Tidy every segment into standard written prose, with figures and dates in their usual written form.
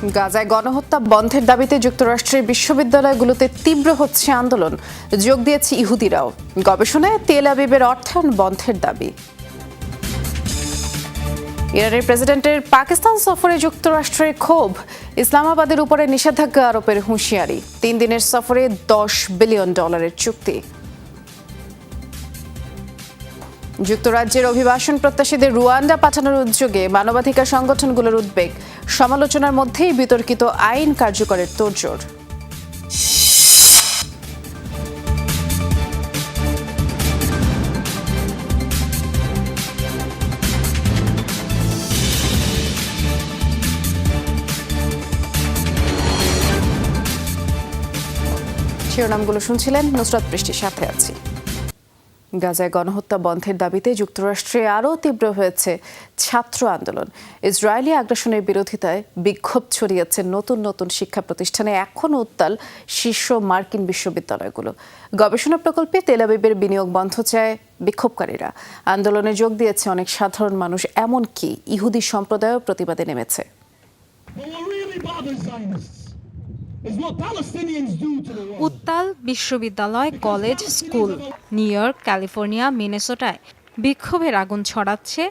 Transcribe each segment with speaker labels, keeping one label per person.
Speaker 1: গাজায় গণহত্যা বন্ধের দাবিতে যুক্তরাষ্ট্রের বিশ্ববিদ্যালয়গুলোতে তীব্র হচ্ছে আন্দোলন। যোগ দিয়েছে ইহুদিরাও। গবেষণায় তেল আবিবের অর্থায়ন বন্ধের দাবি। ইরানের প্রেসিডেন্টের পাকিস্তান সফরে যুক্তরাষ্ট্রের ক্ষোভ। ইসলামাবাদের উপরে নিষেধাজ্ঞা আরোপের হুঁশিয়ারি। 3 দিনের সফরে $10 বিলিয়ন চুক্তি। যুক্তরাজ্যের অভিবাসন প্রত্যাশীদের রুয়ান্ডা পাঠানোর উদ্যোগে মানবাধিকার সংগঠনগুলোর উদ্বেগ। সমালোচনার মধ্যেই বিতর্কিত আইন কার্যকরের তোড়জোড়। শিরোনামগুলো শুনছিলেন, নুসরাত বৃষ্টির সাথে আছি। গাজায় গণহত্যা বন্ধের দাবিতে যুক্তরাষ্ট্রে আরও তীব্র হয়েছে ছাত্র আন্দোলন। ইসরায়েলি আগ্রাসনের বিরোধিতায় বিক্ষোভ ছড়িয়েছে নতুন নতুন শিক্ষা প্রতিষ্ঠানে। এখনও উত্তাল শীর্ষ মার্কিন বিশ্ববিদ্যালয়গুলো। গবেষণা প্রকল্পে তেল আবিবের বিনিয়োগ বন্ধ চায় বিক্ষোভকারীরা। আন্দোলনে যোগ দিয়েছে অনেক সাধারণ মানুষ, এমনকি ইহুদি সম্প্রদায়ও প্রতিবাদে নেমেছে।
Speaker 2: উত্তাল বিশ্ববিদ্যালয়, college, school. New York, California, মিনেসোটায় বিক্ষোভের আগুন ছড়াচ্ছে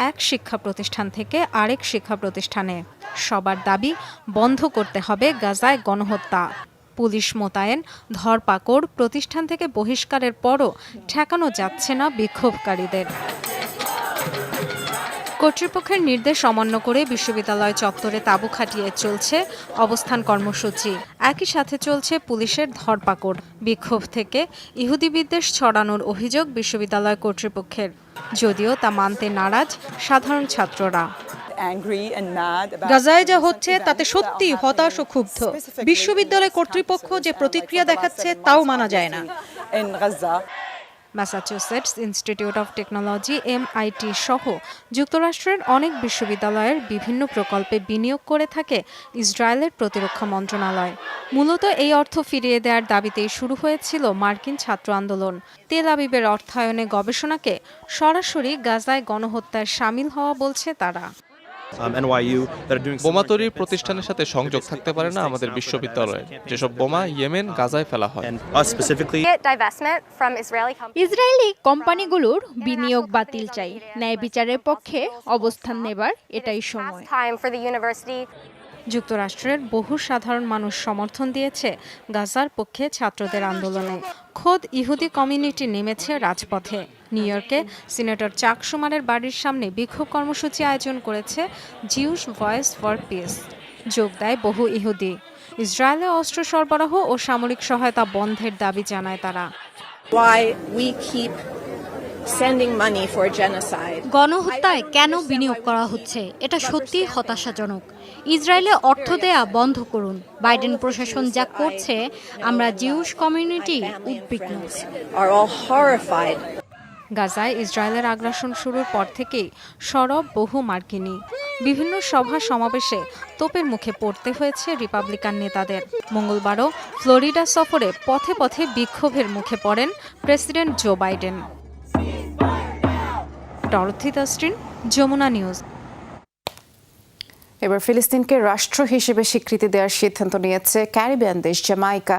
Speaker 2: এক শিক্ষা প্রতিষ্ঠান থেকে আরেক শিক্ষা প্রতিষ্ঠানে। সবার দাবি বন্ধ করতে হবে গাজায় গণহত্যা। পুলিশ মোতায়েন, ধরপাকড়, প্রতিষ্ঠান থেকে বহিষ্কারের পরও ঠেকানো যাচ্ছে না বিক্ষোভকারীদের। কর্তৃপক্ষের নির্দেশ অমান্য করে বিশ্ববিদ্যালয় চত্বরে তাঁবু খাটিয়ে চলছে অবস্থান কর্মসূচি। একই সাথে চলছে পুলিশের ধরপাকড়। বিক্ষোভ থেকে ইহুদি বিদ্বেষ ছড়ানোর অভিযোগ বিশ্ববিদ্যালয় কর্তৃপক্ষের, যদিও তা মানতে নারাজ সাধারণ ছাত্ররা।
Speaker 3: গাজায় যা হচ্ছে তাতে সত্যি হতাশ ও ক্ষুব্ধ। বিশ্ববিদ্যালয় কর্তৃপক্ষ যে প্রতিক্রিয়া দেখাচ্ছে তাও মানা যায় না।
Speaker 2: Massachusetts institute of technology MIT সহ যুক্তরাষ্ট্রের অনেক বিশ্ববিদ্যালয়ের বিভিন্ন প্রকল্পে বিনিয়োগ করে থাকে ইসরায়েলের প্রতিরক্ষা মন্ত্রণালয়। মূলত এই অর্থ ফিরিয়ে দেওয়ার দাবিতেই শুরু হয়েছিল মার্কিন ছাত্র আন্দোলন। তেল আবিবের অর্থায়নে গবেষণাকে সরাসরি গাজায় গণহত্যায় শামিল হওয়া বলছে তারা।
Speaker 4: বোমা তৈরির প্রতিষ্ঠানের সাথে সংযোগ থাকতে পারে না আমাদের বিশ্ববিদ্যালয়ে, যেসব বোমা ইয়েমেন, গাজায় ফেলা হয়।
Speaker 5: ইসরায়েলি কোম্পানিগুলোর বিনিয়োগ বাতিল চাই। ন্যায় বিচারের পক্ষে অবস্থান নেবার এটাই সময়।
Speaker 2: যুক্তরাষ্ট্রের বহু সাধারণ মানুষ সমর্থন দিয়েছে গাজার পক্ষে ছাত্রদের আন্দোলনে। খোদ ইহুদি কমিউনিটি নেমেছে রাজপথে। নিউ ইয়র্কে সিনেটর চাক শুমারের বাড়ির সামনে বিক্ষোভ কর্মসূচি আয়োজন করেছে জিউস ভয়েস ফর পিস। যোগ দেয় বহু ইহুদি। ইসরায়েলে অস্ত্র সরবরাহ ও সামরিক সহায়তা বন্ধের দাবি জানায় তারা।
Speaker 5: গণহত্যায় কেন বিনিয়োগ করা হচ্ছে, এটা সত্যিই হতাশাজনক। ইসরায়েলে অর্থ দেয়া বন্ধ করুন। বাইডেন প্রশাসন যা করছে, আমরা জিউস কমিউনিটি উদ্বিগ্ন।
Speaker 2: গাজায় ইসরায়েলের আগ্রাসন শুরুর পর থেকেই সরব বহু মার্কিনী। বিভিন্ন সভা সমাবেশে তোপের মুখে পড়তে হয়েছে রিপাবলিকান নেতাদের। মঙ্গলবারও ফ্লোরিডা সফরে পথে পথে বিক্ষোভের মুখে পড়েন প্রেসিডেন্ট জো বাইডেন। ডরথি তাস্ট্রিন, যমুনা নিউজ।
Speaker 1: এবার ফিলিস্তিনকে রাষ্ট্র হিসেবে স্বীকৃতি দেওয়ার সিদ্ধান্ত নিয়েছে ক্যারিবিয়ান দেশ জামাইকা।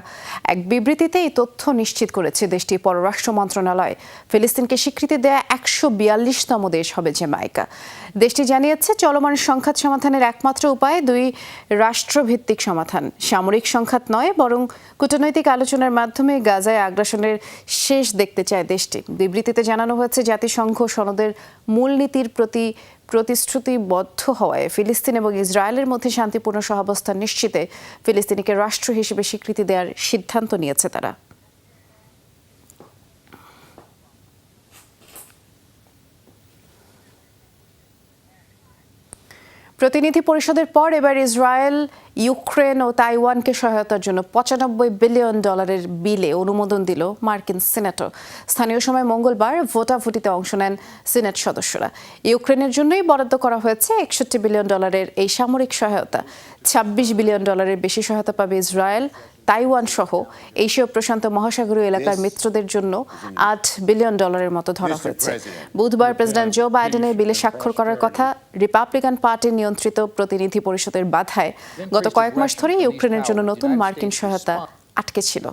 Speaker 1: এক বিবৃতিতে এই তথ্য নিশ্চিত করেছে দেশটির পররাষ্ট্র মন্ত্রণালয়। ফিলিস্তিনকে স্বীকৃতি দেওয়া 142তম দেশ হবে জামাইকা। দেশটি জানিয়েছে চলমান সংঘাত সমাধানের একমাত্র উপায় 2 রাষ্ট্রভিত্তিক সমাধান। সামরিক সংঘাত নয়, বরং কূটনৈতিক আলোচনার মাধ্যমে গাজায় আগ্রাসনের শেষ দেখতে চায় দেশটি। বিবৃতিতে জানানো হয়েছে জাতিসংঘ সনদের মূলনীতির প্রতি প্রতিশ্রুতিবদ্ধ হওয়ায় ফিলিস্তিন এবং ইসরায়েলের মধ্যে শান্তিপূর্ণ সহাবস্থান নিশ্চিতে ফিলিস্তিনিকে রাষ্ট্র হিসেবে স্বীকৃতি দেওয়ার সিদ্ধান্ত নিয়েছে তারা। প্রতিনিধি পরিষদের পর এবার ইসরায়েল, ইউক্রেন ও তাইওয়ানকে সহায়তার জন্য $95 বিলিয়ন বিলে অনুমোদন দিল মার্কিন সিনেটও। স্থানীয় সময় মঙ্গলবার ভোটাভুটিতে অংশ নেন সিনেট সদস্যরা। ইউক্রেনের জন্যই বরাদ্দ করা হয়েছে $61 বিলিয়ন এই সামরিক সহায়তা। $26 বিলিয়ন বেশি সহায়তা পাবে ইসরায়েল, তাইওয়ান সহ এশীয় প্রশান্ত মহাসাগরীয় এলাকার মিত্রদের জন্য $8 বিলিয়ন মতো ধরা হয়েছে। বুধবার প্রেসিডেন্ট জো বাইডেনের বিলে স্বাক্ষর করার কথা রিপাবলিকান পার্টি নিয়ন্ত্রিত প্রতিনিধি পরিষদের বাধায় গত কয়েক মাস ধরে ইউক্রেনের জন্য নতুন মার্কিন সহায়তা আটকে ছিল।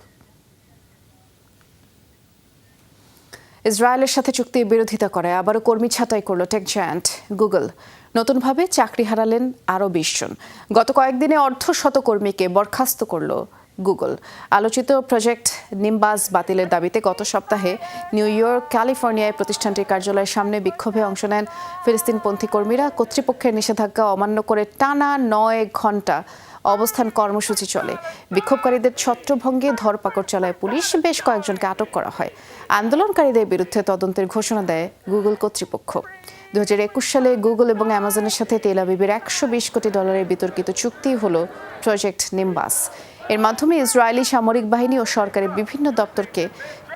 Speaker 1: ইসরায়েলের সাথে চুক্তির বিরোধিতা করে আবারও কর্মী ছাঁটাই করল টেক জায়ান্ট গুগল। নতুনভাবে চাকরি হারালেন আরও 20 জন। গত কয়েকদিনে অর্ধশত কর্মীকে বরখাস্ত করল গুগল। আলোচিত প্রজেক্ট নিম্বাস বাতিলের দাবিতে গত সপ্তাহে নিউ ইয়র্ক, ক্যালিফোর্নিয়ায় প্রতিষ্ঠানটির কার্যালয়ের সামনে বিক্ষোভে অংশ নেন ফিলিস্তিনপন্থী কর্মীরা। কর্তৃপক্ষের নিষেধাজ্ঞা অমান্য করে টানা 9 ঘণ্টা অবস্থান কর্মসূচি চলে। বিক্ষোভকারীদের ছত্রভঙ্গে ধরপাকড় চালায় পুলিশ, বেশ কয়েকজনকে আটক করা হয়। আন্দোলনকারীদের বিরুদ্ধে তদন্তের ঘোষণা দেয় গুগল কর্তৃপক্ষ। 2021 সালে গুগল এবং অ্যামাজনের সাথে তেল আবিবের $120 কোটি বিতর্কিত চুক্তি হল প্রজেক্ট নিম্বাস। এর মাধ্যমে ইসরায়েলি সামরিক বাহিনী ও সরকারের বিভিন্ন দপ্তরকে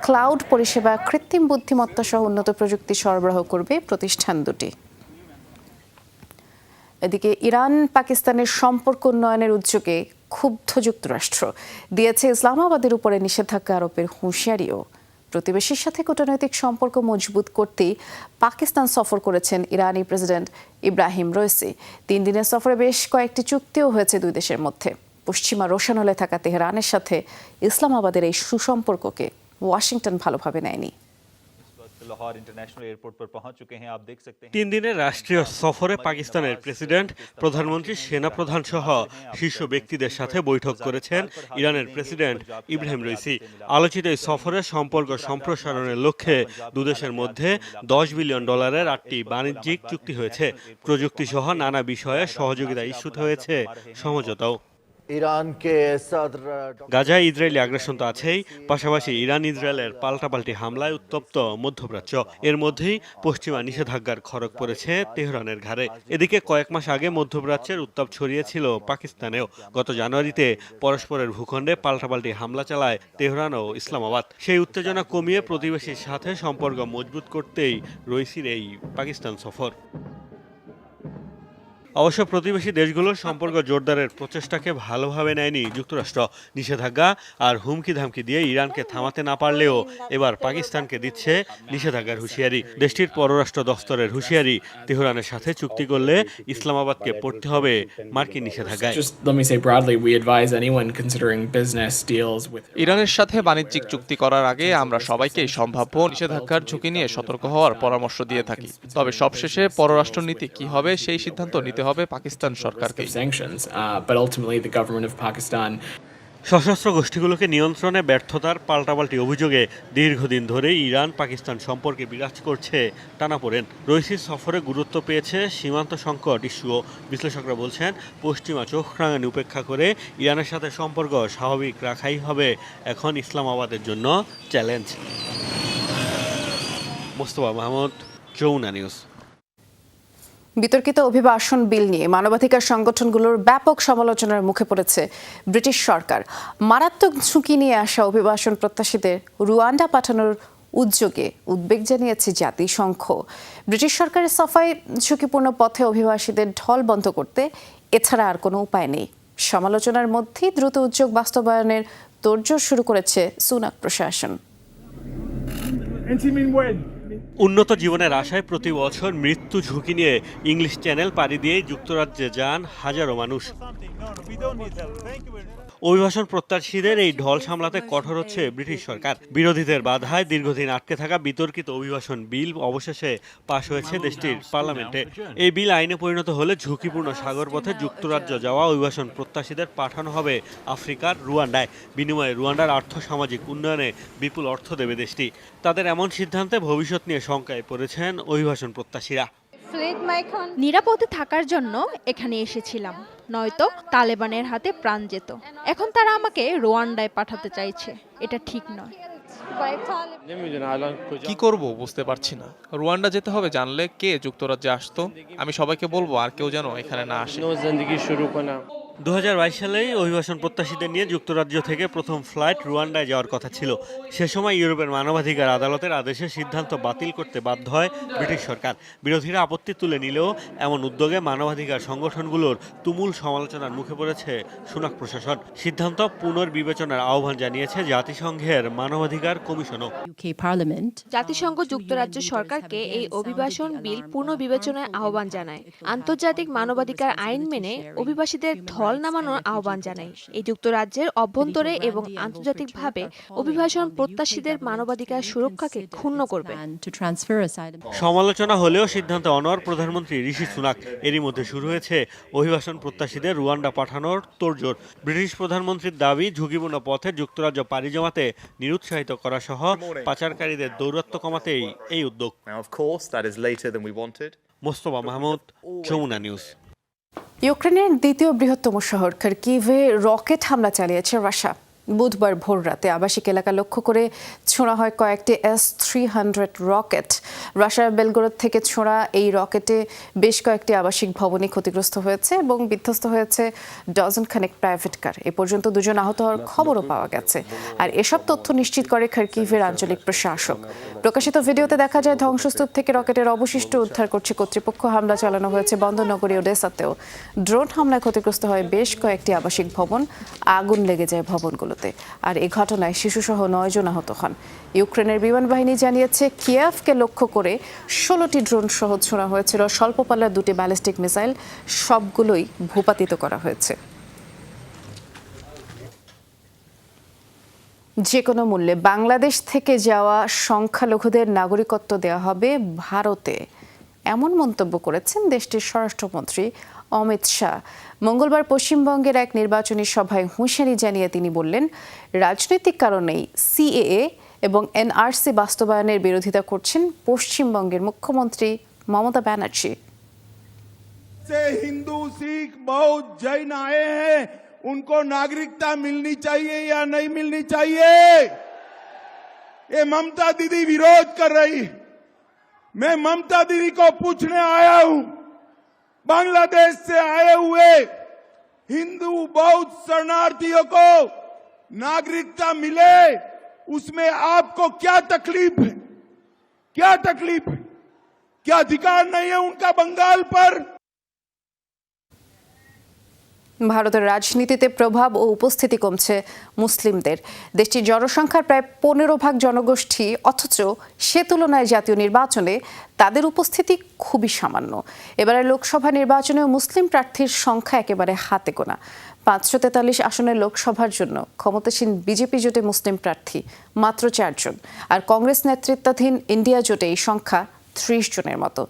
Speaker 1: ক্লাউড পরিষেবা, কৃত্রিম বুদ্ধিমত্তা সহ উন্নত প্রযুক্তি সরবরাহ করবে প্রতিষ্ঠান দুটি। এদিকে ইরান পাকিস্তানের সম্পর্ক উন্নয়নের উদ্যোগে ক্ষুব্ধ যুক্তরাষ্ট্র দিয়েছে ইসলামাবাদের উপরে নিষেধাজ্ঞা আরোপের হুঁশিয়ারিও। প্রতিবেশীর সাথে কূটনৈতিক সম্পর্ক মজবুত করতেই পাকিস্তান সফর করেছেন ইরানি প্রেসিডেন্ট ইব্রাহিম রইসি। 3 দিনের সফরে বেশ কয়েকটি চুক্তিও হয়েছে দুই দেশের মধ্যে। পশ্চিমা রোশানলে থাকা তেহরানের সাথে ইসলামাবাদের এই সুসম্পর্ককে ওয়াশিংটন ভালোভাবে নেয়নি।
Speaker 6: 3 দিনের রাষ্ট্রীয় সফরে পাকিস্তানের প্রেসিডেন্ট, প্রধানমন্ত্রী, সেনাপ্রধান সহ শীর্ষ ব্যক্তিদের সাথে বৈঠক করেছেন ইরানের প্রেসিডেন্ট ইব্রাহিম রইসি। আলোচিত এই সফরে সম্পর্ক সম্প্রসারণের লক্ষ্যে দুদেশের মধ্যে $10 বিলিয়ন 8টি বাণিজ্যিক চুক্তি হয়েছে। প্রযুক্তি সহ নানা বিষয়ে সহযোগিতা ইস্যুতে হয়েছে সমঝোতাও। গাজায় ইসরায়েলি আগ্রাসন তো আছেই, পাশাপাশি ইরান ইসরায়েলের পাল্টাপাল্টি হামলায় উত্তপ্ত মধ্যপ্রাচ্য। এর মধ্যেই পশ্চিমা নিষেধাজ্ঞার খড়গ পড়েছে তেহরানের ঘাড়ে। এদিকে কয়েক মাস আগে মধ্যপ্রাচ্যের উত্তাপ ছড়িয়েছিল পাকিস্তানেও। গত জানুয়ারিতে পরস্পরের ভূখণ্ডে পাল্টাপাল্টি হামলা চালায় তেহরান ও ইসলামাবাদ। সেই উত্তেজনা কমিয়ে প্রতিবেশীর সাথে সম্পর্ক মজবুত করতেই রইসির এই পাকিস্তান সফর। অবশ্য প্রতিবেশী দেশগুলোর সম্পর্ক জোরদারের প্রচেষ্টাকে ভালোভাবে নেয়নি যুক্তরাষ্ট্র। নিষেধাজ্ঞা আর হুমকি ধামকি দিয়ে ইরানকে থামাতে না পারলেও এবার পাকিস্তানকে দিচ্ছে নিষেধাজ্ঞার হুঁশিয়ারি। দেশটির পররাষ্ট্র দফতরের হুঁশিয়ারি, তেহরানের সাথে চুক্তি করলে ইসলামাবাদকে পড়তে হবে মার্কিন নিষেধাজ্ঞায়।
Speaker 4: ইরানের সাথে বাণিজ্যিক চুক্তি করার আগে আমরা সবাইকেই সম্ভাব্য নিষেধাজ্ঞার ঝুঁকি নিয়ে সতর্ক হওয়ার পরামর্শ দিয়ে থাকি। তবে সবশেষে পররাষ্ট্রনীতি কি হবে সেই সিদ্ধান্ত নিতে হবে পাকিস্তান সরকারকে।
Speaker 6: সশস্ত্র গোষ্ঠীগুলোকে নিয়ন্ত্রণে ব্যর্থতার পাল্টাপাল্টি অভিযোগে দীর্ঘদিন ধরেই ইরান পাকিস্তান সম্পর্কে বিরাজ করছে টানাপোড়েন। রইসির সফরে গুরুত্ব পেয়েছে সীমান্ত সংকট ইস্যুও। বিশ্লেষকরা বলছেন, পশ্চিমা চোখ রাঙানি উপেক্ষা করে ইরানের সাথে সম্পর্ক স্বাভাবিক রাখাই হবে এখন ইসলামাবাদের জন্য চ্যালেঞ্জ। মোস্তফা মাহমুদ, যমুনা নিউজ।
Speaker 1: বিতর্কিত অভিবাসন বিল নিয়ে মানবাধিকার সংগঠনগুলোর ব্যাপক সমালোচনার মুখে পড়েছে ব্রিটিশ সরকার। মারাত্মক ঝুঁকি নিয়ে আসা অভিবাসন প্রত্যাশীদের রুয়ান্ডা পাঠানোর উদ্যোগে উদ্বেগ জানিয়েছে জাতিসংঘ। ব্রিটিশ সরকারের সাফাই, ঝুঁকিপূর্ণ পথে অভিবাসীদের ঢল বন্ধ করতে এছাড়া আর কোনো উপায় নেই। সমালোচনার মধ্যেই দ্রুত উদ্যোগ বাস্তবায়নের তোড়জোড় শুরু করেছে সুনাক প্রশাসন।
Speaker 6: উন্নত জীবনের আশায় প্রতি বছর মৃত্যু ঝুঁকি নিয়ে ইংলিশ চ্যানেল পাড়ি দিয়ে যুক্তরাজ্যে যান হাজারো মানুষ। অভিবাসন প্রত্যাশীদের এই ঢল সামলাতে কঠোর হচ্ছে ব্রিটিশ সরকার। বিরোধীদের বাধায় দীর্ঘদিন আটকে থাকা বিতর্কিত অভিবাসন বিল অবশেষে পাশ হয়েছে দেশটির পার্লামেন্টে। এই বিল আইনে পরিণত হলে ঝুঁকিপূর্ণ সাগরপথে যুক্তরাজ্য যাওয়া অভিবাসন প্রত্যাশীদের পাঠানো হবে আফ্রিকার রুয়ান্ডায়। বিনিময়ে রুয়ান্ডার আর্থসামাজিক উন্নয়নে বিপুল অর্থ দেবে দেশটি। তাদের এমন সিদ্ধান্তে ভবিষ্যৎ নিয়ে শঙ্কায় পড়েছেন অভিবাসন প্রত্যাশীরা।
Speaker 7: নিরাপদে থাকার জন্য এখানে এসেছিলাম, নয়তো তালেবানের হাতে প্রাণ যেত। এখন তারা আমাকে রোয়ান্ডায় পাঠাতে চাইছে, এটা ঠিক নয়।
Speaker 4: কি করব বুঝতে পারছি না। রুয়ান্ডা যেতে হবে জানলে কে যুক্তরাজ্যে আসতো? আমি সবাইকে বলবো আর কেউ যেন এখানে না আসে।
Speaker 6: 2022 সালেই অভিবাসন প্রত্যাশীদের নিয়ে যুক্তরাজ্য থেকে প্রথম ফ্লাইট রুয়ান্ডায় যাওয়ার কথা ছিল। সে সময় ইউরোপের মানবাধিকার আদালতের আদেশে সিদ্ধান্ত বাতিল করতে বাধ্য হয় ব্রিটিশ সরকার। বিরোধীরা আপত্তি তুলে নিলেও এমন উদ্যোগে মানবাধিকার সংগঠনগুলোর তুমুল সমালোচনার মুখে পড়েছে সুনাক প্রশাসন। সিদ্ধান্ত পুনর্বিবেচনার আহ্বান জানিয়েছে জাতিসংঘের মানবাধিকার কমিশনও।
Speaker 7: জাতিসংঘ যুক্তরাজ্য সরকারকে এই অভিবাসন বিল পুনর্বিবেচনার আহ্বান জানায়। আন্তর্জাতিক মানবাধিকার আইন মেনে অভিবাসীদের ঢল নামানোর আহ্বান জানায়। এই যুক্তরাজ্যের অভ্যন্তরে এবং আন্তর্জাতিকভাবে অভিবাসন প্রত্যাশীদের মানবাধিকার সুরক্ষাকে ক্ষুণ্ণ করবে।
Speaker 6: সমালোচনা হলেও সিদ্ধান্তে অনড় প্রধানমন্ত্রী ঋষি সুনাক। এরই মধ্যে শুরু হয়েছে অভিবাসন প্রত্যাশীদের রুয়ান্ডা পাঠানোর তোড়জোড়। ব্রিটিশ প্রধানমন্ত্রীর দাবি, ঝুঁকিপূর্ণ পথে যুক্তরাজ্য পাড়ি জমাতে নিরুৎসাহিত করা সহ পাচারকারীদের দৌরাত্ম্য কমাতেই এই উদ্যোগ। মোস্তফা মাহমুদ, যমুনা নিউজ।
Speaker 1: ইউক্রেনের দ্বিতীয় বৃহত্তম শহর খার্কিভে রকেট হামলা চালিয়েছে রাশিয়া। বুধবার ভোররাতে আবাসিক এলাকা লক্ষ্য করে ছোঁড়া হয় কয়েকটি S-300 রকেট। রাশিয়ার বেলগরদ থেকে ছোঁড়া এই রকেটে বেশ কয়েকটি আবাসিক ভবনই ক্ষতিগ্রস্ত হয়েছে এবং বিধ্বস্ত হয়েছে ডজনখানেক প্রাইভেট কার। এ পর্যন্ত 2 জন আহত হওয়ার খবরও পাওয়া গেছে। আর এসব তথ্য নিশ্চিত করে খার্কিভের আঞ্চলিক প্রশাসক। প্রকাশিত ভিডিওতে দেখা যায় ধ্বংসস্তূপ থেকে রকেটের অবশিষ্ট উদ্ধার করছে কর্তৃপক্ষ। হামলা চালানো হয়েছে বন্দরনগরী ওডেসাতেও। ড্রোন হামলায় ক্ষতিগ্রস্ত হয় বেশ কয়েকটি আবাসিক ভবন। আগুন লেগে যায় ভবনগুলো। আর এই ঘটনায় শিশুসহ 9 জন আহত হন। ইউক্রেনের বিমান বাহিনী জানিয়েছে কিয়েভকে লক্ষ্য করে 16টি ড্রোন সহ ছোড়া হয়েছিল স্বল্প পাল্লার 2টি ব্যালিস্টিক মিসাইল। সবগুলোই ভূপাতিত করা হয়েছে। যে কোনো মূল্যে বাংলাদেশ থেকে যাওয়া সংখ্যালঘুদের নাগরিকত্ব দেওয়া হবে ভারতে, এমন মন্তব্য করেছেন দেশটির স্বরাষ্ট্রমন্ত্রী অমিত শাহ। মঙ্গলবার পশ্চিমবঙ্গের এক নির্বাচনী সভায় হুঁশিয়ারি জানিয়ে তিনি বললেন, রাজনৈতিক কারণেই সিএএ এবং এনআরসি বাস্তবায়নের বিরোধিতা করছেন পশ্চিমবঙ্গের মুখ্যমন্ত্রী মমতা ব্যানার্জি।
Speaker 8: हिंदू सिख बौद्ध जैन आए हैं, उनको नागरिकता मिलनी चाहिए या नहीं मिलनी चाहिए, ये ममता दीदी विरोध कर रही। मैं ममता दीदी को पूछने आया हूं, बांग्लादेश से आए हुए हिंदू बौद्ध शरणार्थियों को नागरिकता मिले, उसमें आपको क्या तकलीफ है? क्या तकलीफ है? क्या अधिकार नहीं है उनका बंगाल पर?
Speaker 1: ভারতের রাজনীতিতে প্রভাব ও উপস্থিতি কমছে মুসলিমদের। দেশটির জনসংখ্যার প্রায় 15% জনগোষ্ঠী, অথচ সে তুলনায় জাতীয় নির্বাচনে তাদের উপস্থিতি খুবই সামান্য। এবারে লোকসভা নির্বাচনেও মুসলিম প্রার্থীর সংখ্যা একেবারে হাতে গোনা। 543 আসনের লোকসভার জন্য ক্ষমতাসীন বিজেপি জোটে মুসলিম প্রার্থী মাত্র 4 জন, আর কংগ্রেস নেতৃত্বাধীন ইন্ডিয়া জোটে এই সংখ্যা 30 জনের মতো।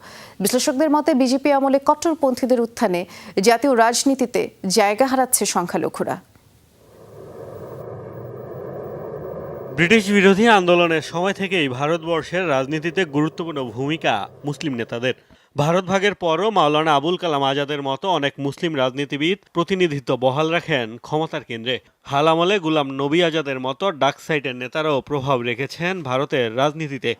Speaker 1: বিশ্লেষকদের মতে বিজেপি আমলে কট্টরপন্থীদের উত্থানে জাতীয় রাজনীতিতে জায়গা হারাচ্ছে সংখ্যালঘুরা।
Speaker 6: ব্রিটিশ বিরোধী আন্দোলনের সময় থেকেই ভারতবর্ষের রাজনীতিতে গুরুত্বপূর্ণ ভূমিকা মুসলিম নেতাদের। ভারত ভাগের পরও মাওলানা আবুল কালাম আজাদের মতো অনেক মুসলিম রাজনীতিবিদ প্রতিনিধিত্ব বহাল রাখেন ক্ষমতার কেন্দ্রে। হাল আমলে গুলাম নবী আজাদের মতো ডার্ক সাইডের নেতারাও প্রভাব রেখেছেন ভারতের রাজনীতিতে।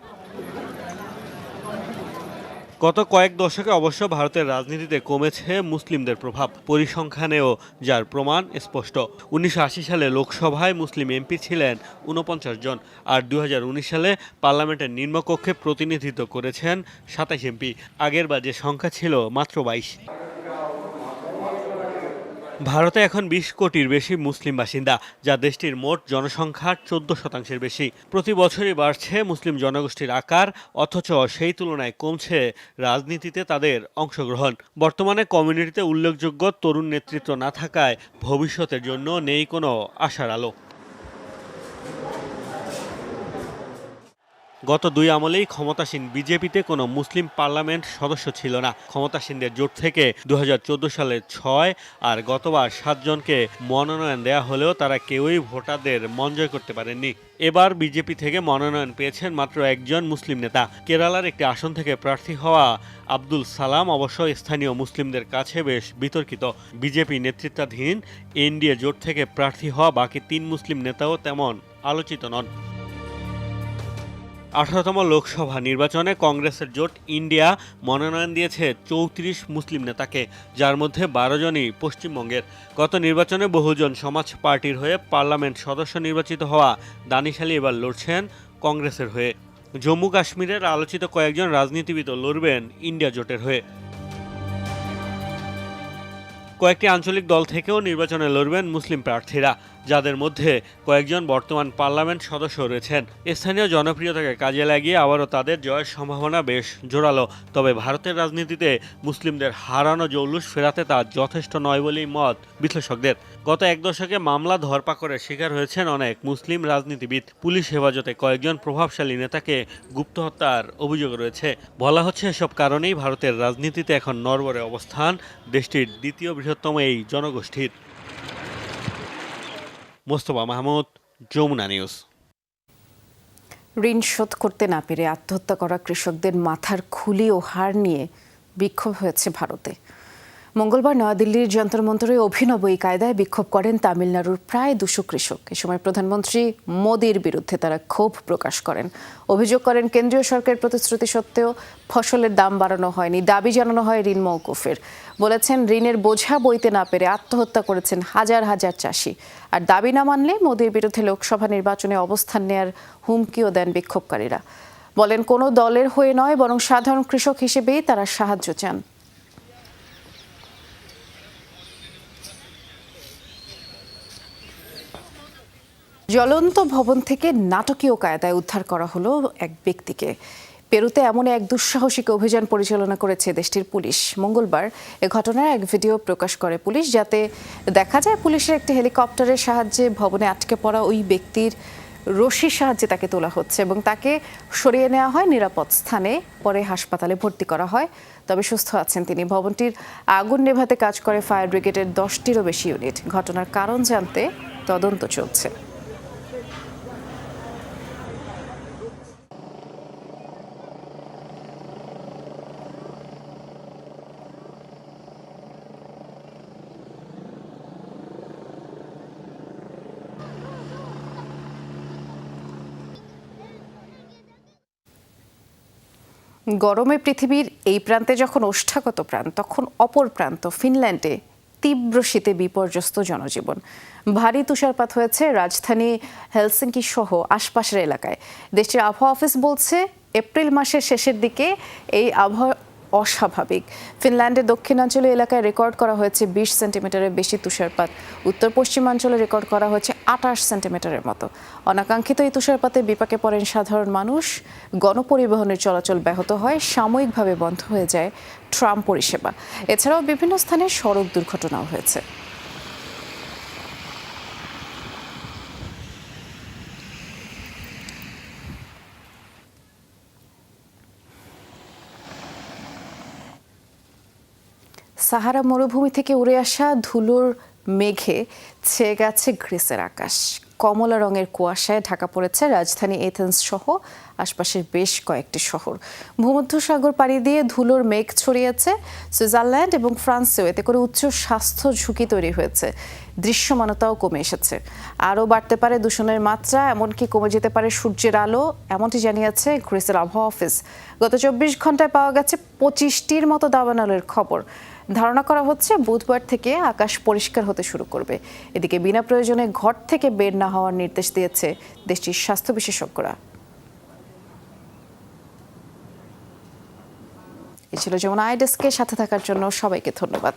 Speaker 6: গত কয়েক দশকে অবশ্য ভারতের রাজনীতিতে কমেছে মুসলিমদের প্রভাব, পরিসংখ্যানেও যার প্রমাণ স্পষ্ট। 1980 সালে লোকসভায় মুসলিম এমপি ছিলেন 49 জন, আর 2019 সালে পার্লামেন্টের নিম্নকক্ষে প্রতিনিধিত্ব করেছেন 27 এমপি। আগের বার যে সংখ্যা ছিল মাত্র 22। ভারতে এখন 20 কোটির বেশি মুসলিম বাসিন্দা, যা দেশটির মোট জনসংখ্যার 14% বেশি। প্রতি বছরই বাড়ছে মুসলিম জনগোষ্ঠীর আকার, অথচ সেই তুলনায় কমছে রাজনীতিতে তাদের অংশগ্রহণ। বর্তমানে কমিউনিটিতে উল্লেখযোগ্য তরুণ নেতৃত্ব না থাকায় ভবিষ্যতের জন্য নেই কোনো আশার আলো। গত 2 আমলেই ক্ষমতাসীন বিজেপিতে কোনো মুসলিম পার্লামেন্ট সদস্য ছিল না। ক্ষমতাসীনদের জোট থেকে 2014 সালে 6 আর গতবার 7 জনকে মনোনয়ন দেয়া হলেও তারা কেউই ভোটারদের মন জয় করতে পারেননি। এবার বিজেপি থেকে মনোনয়ন পেয়েছেন মাত্র একজন মুসলিম নেতা। কেরালার একটি আসন থেকে প্রার্থী হওয়া আব্দুল সালাম অবশ্য স্থানীয় মুসলিমদের কাছে বেশ বিতর্কিত। বিজেপি নেতৃত্বাধীন এনডিএ জোট থেকে প্রার্থী হওয়া বাকি 3 মুসলিম নেতাও তেমন আলোচিত নন। 18তম লোকসভা নির্বাচনে কংগ্রেসের জোট ইন্ডিয়া মনোনয়ন দিয়েছে 34 মুসলিম নেতাকে, যার মধ্যে 12 জনই পশ্চিমবঙ্গের। গত নির্বাচনে বহুজন সমাজ পার্টির হয়ে পার্লামেন্ট সদস্য নির্বাচিত হওয়া দানিশ আলী এবার লড়ছেন কংগ্রেসের হয়ে। জম্মু কাশ্মীরের আলোচিত কয়েকজন রাজনীতিবিদও লড়বেন ইন্ডিয়া জোটের হয়ে। কয়েকটি আঞ্চলিক দল থেকেও নির্বাচনে লড়বেন মুসলিম প্রার্থীরা, যাদের মধ্যে কয়েকজন বর্তমান পার্লামেন্ট সদস্য রয়েছেন। স্থানীয় জনপ্রিয়তাকে কাজে লাগিয়ে আবারও তাদের জয়ের সম্ভাবনা বেশ জোরালো। তবে ভারতের রাজনীতিতে মুসলিমদের হারানো জৌলুস ফেরাতে তা যথেষ্ট নয় বলেই মত বিশ্লেষকদের। গত এক দশকে মামলা ধরপাকড়ের শিকার হয়েছেন অনেক মুসলিম রাজনীতিবিদ। পুলিশ হেফাজতে কয়েকজন প্রভাবশালী নেতাকে গুপ্ত হত্যার অভিযোগ রয়েছে। বলা হচ্ছে এসব কারণেই ভারতের রাজনীতিতে এখন নড়বড়ে অবস্থান দেশটির দ্বিতীয় বৃহত্তম এই জনগোষ্ঠীর। মোস্তফা মাহমুদ, যমুনা নিউজ।
Speaker 1: ঋণ শোধ করতে না পেরে আত্মহত্যা করা কৃষকদের মাথার খুলি ও হাড় নিয়ে বিক্ষোভ হয়েছে ভারতে। মঙ্গলবার নয়াদিল্লির যন্তর মন্তরে অভিনব এই কায়দায় বিক্ষোভ করেন তামিলনাড়ুর প্রায় 200 কৃষক। এ সময় প্রধানমন্ত্রী মোদির বিরুদ্ধে তারা ক্ষোভ প্রকাশ করেন। অভিযোগ করেন কেন্দ্রীয় সরকারের প্রতিশ্রুতি সত্ত্বেও ফসলের দাম বাড়ানো হয়নি, দাবি জানানো হয় ঋণ মওকুফের। বলেছেন ঋণের বোঝা বইতে না পেরে আত্মহত্যা করেছেন হাজার হাজার চাষি। আর দাবি না মানলে মোদির বিরুদ্ধে লোকসভা নির্বাচনে অবস্থান নেয়ার হুমকিও দেন বিক্ষোভকারীরা। বলেন কোনো দলের হয়ে নয়, বরং সাধারণ কৃষক হিসেবেই তারা সাহায্য চান। জ্বলন্ত ভবন থেকে নাটকীয় কায়দায় উদ্ধার করা হলো এক ব্যক্তিকে। পেরুতে এমন এক দুঃসাহসিক অভিযান পরিচালনা করেছে দেশটির পুলিশ। মঙ্গলবার এ ঘটনার এক ভিডিও প্রকাশ করে পুলিশ, যাতে দেখা যায় পুলিশের একটি হেলিকপ্টারের সাহায্যে ভবনে আটকে পড়া ওই ব্যক্তির রশির সাহায্যে তাকে তোলা হচ্ছে এবং তাকে সরিয়ে নেওয়া হয় নিরাপদ স্থানে। পরে হাসপাতালে ভর্তি করা হয়, তবে সুস্থ আছেন তিনি। ভবনটির আগুন নেভাতে কাজ করে ফায়ার ব্রিগেডের 10টিরও বেশি ইউনিট। ঘটনার কারণ জানতে তদন্ত চলছে। গরমে পৃথিবীর এই প্রান্তে যখন ওষ্ঠাগত প্রাণ, তখন অপর প্রান্ত ফিনল্যান্ডে তীব্র শীতে বিপর্যস্ত জনজীবন। ভারী তুষারপাত হয়েছে রাজধানী হেলসিঙ্কি সহ আশপাশের এলাকায়। দেশটির আবহাওয়া অফিস বলছে এপ্রিল মাসের শেষের দিকে এই আবহাওয়া অস্বাভাবিক। ফিনল্যান্ডের দক্ষিণাঞ্চলীয় এলাকায় রেকর্ড করা হয়েছে 20 সেন্টিমিটারের বেশি তুষারপাত। উত্তর পশ্চিমাঞ্চলে রেকর্ড করা হয়েছে 28 সেন্টিমিটারের মতো। অনাকাঙ্ক্ষিত এই তুষারপাতে বিপাকে পড়েন সাধারণ মানুষ। গণপরিবহনের চলাচল ব্যাহত হয়, সাময়িকভাবে বন্ধ হয়ে যায় ট্রাম পরিষেবা। এছাড়াও বিভিন্ন স্থানে সড়ক দুর্ঘটনাও হয়েছে। সাহারা মরুভূমি থেকে উড়ে আসা ধুলোর মেঘে ছেয়ে গেছে গ্রিসের আকাশ। কমলা রঙের কুয়াশায় ঢাকা পড়েছে রাজধানী এথেন্স সহ আশপাশের বেশ কয়েকটি শহর। ভূমধ্যসাগর পাড়ি দিয়ে ধুলোর মেঘ ছড়িয়েছে সুইজারল্যান্ড এবং ফ্রান্সেও। এতে করে উচ্চ স্বাস্থ্য ঝুঁকি তৈরি হয়েছে, দৃশ্যমানতাও কমে এসেছে। আরও বাড়তে পারে দূষণের মাত্রা, এমনকি কমে যেতে পারে সূর্যের আলো, এমনটি জানিয়েছে গ্রিসের আবহাওয়া অফিস। গত 24 ঘন্টায় পাওয়া গেছে 25টির মতো দাবানলের খবর। ধারণা করা হচ্ছে বুধবার থেকে আকাশ পরিষ্কার হতে শুরু করবে। এদিকে বিনা প্রয়োজনে ঘর থেকে বের না হওয়ার নির্দেশ দিয়েছে দেশটির স্বাস্থ্য বিশেষজ্ঞরা। এই ছিল যমুনা আই ডেস্কের সাথে থাকার জন্য সবাইকে ধন্যবাদ।